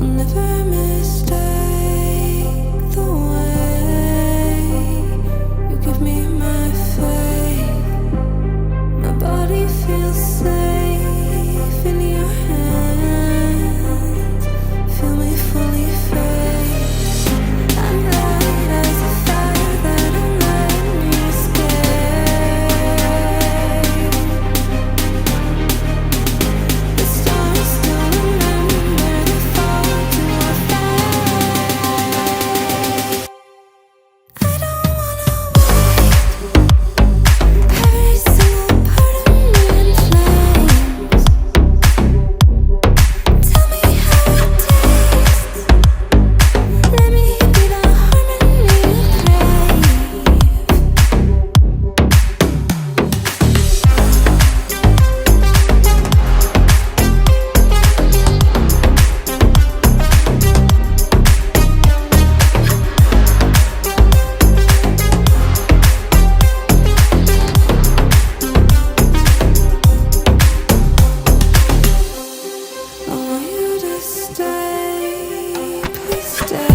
never mistake the way you give me my faith. My body feels safe in your hands. Feel me fully fade. I'm light as a fire that I'm letting you escape. The stars still remember the fall to our fate. I don't wanna wait. Every single part of me in flames. Tell me how it tastes. Let me be the harmony you crave. I want you to stay, please stay.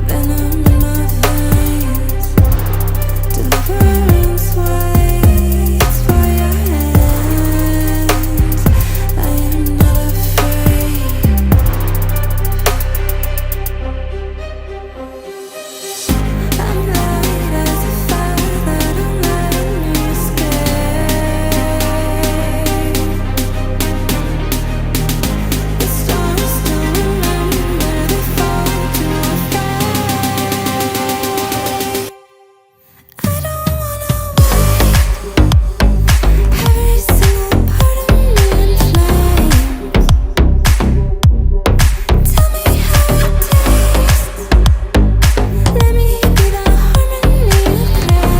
Venom in my veins, deliverance waits for your hands. I am not afraid. I'm light as a fire that I'm letting you escape. The stars still remember the fall to our fate. I don't wanna wait. Every single part of me in flames. Tell me how it tastes. Let me be the harmony you crave.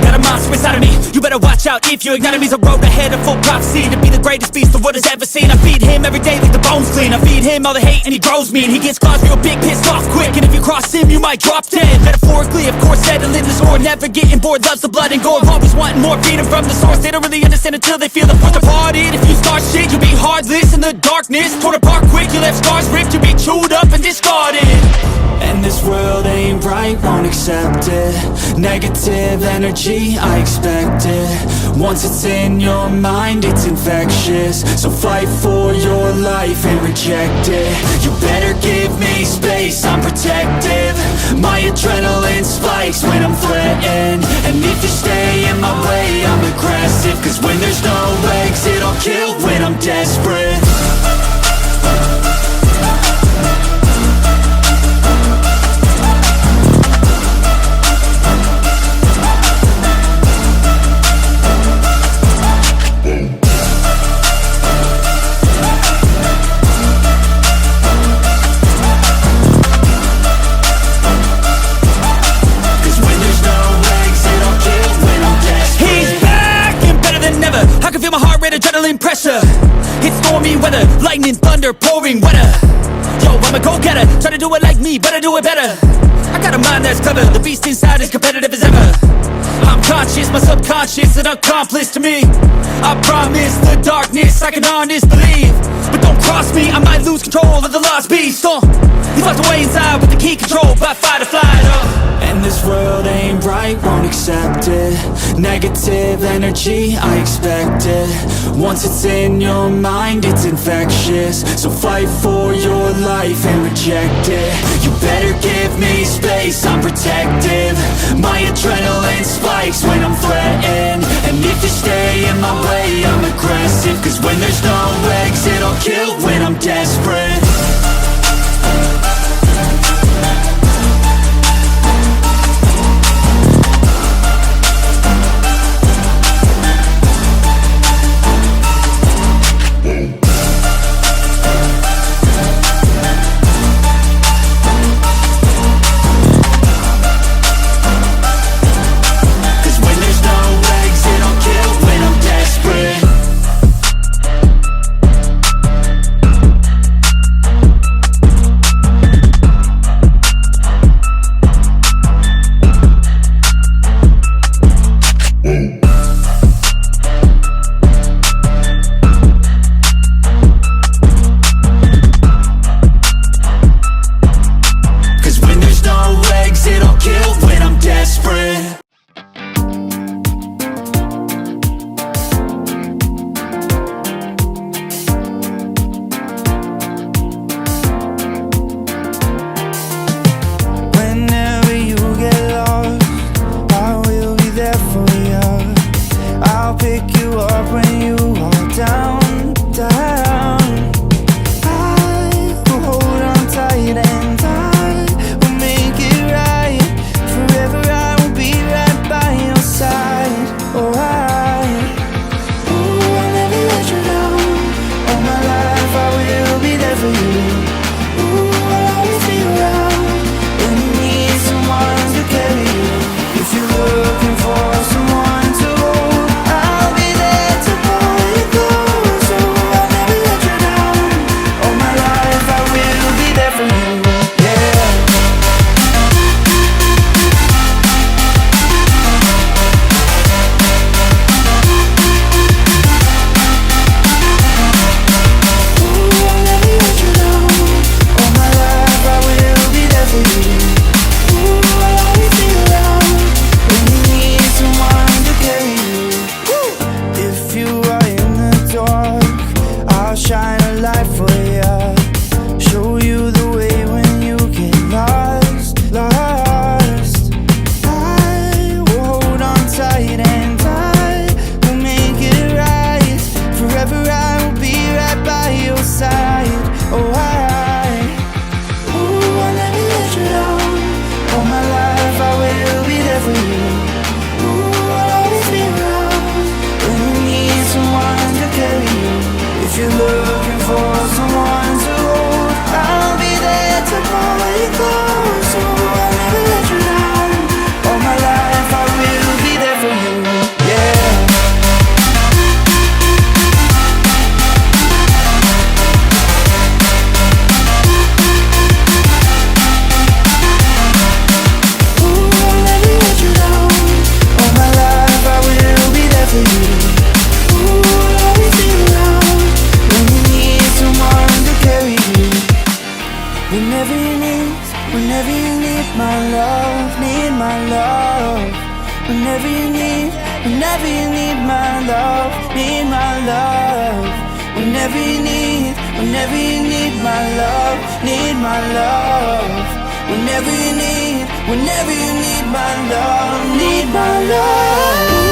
Got a monster inside of me, you better watch out if you ignite me's a road ahead of full prophecy. To be the greatest beast the world has ever seen. I feed him every day like the bones clean. I feed him all the hate and he grows me. And he gets claws real big, pissed off quick. And if you cross him you might drop dead. Metaphorically of course settling the score. Never getting bored, loves the blood and gore. Always wanting more, feeding from the source. They don't really understand until they feel the force departed. If you start shit you'll be heartless in the darkness. Torn apart quick, you left scars ripped. You'll be chewed up and discarded. And this world ain't right, won't accept it. Negative energy, I expect it. Once it's in your mind, it's infectious. So fight for your life and reject it. You better give me space, I'm protective. My adrenaline spikes when I'm threatened. And if you stay in my way, I'm aggressive. Cause when there's no exit, I'll kill when I'm desperate. Cause when there's no exit, I'll kill when I'm desperate. He's back and better than ever. I can feel my heart rate, adrenaline pressure. It's stormy weather, lightning, thunder, pouring weather. Yo, I'm a go-getter, try to do it like me, but I do it better. I got a mind that's clever, the beast inside is competitive as ever. I'm conscious, my subconscious an accomplice to me. I promise the darkness I can honest believe. But don't cross me, I might lose control of the lost beast. He's locked away inside with the key controlled by fight or flight. And this world ain't right, won't accept it. Negative energy, I expect it. Once it's in your mind, it's infectious. So fight for your life and reject it. You better give me space, I'm protective. My adrenaline spikes when I'm threatened. And if you stay in my way, I'm aggressive. Cause when there's no exit, I'll kill when I'm desperate. love, need my love. Whenever you need my love, need my love. Whenever you need my love, need my love.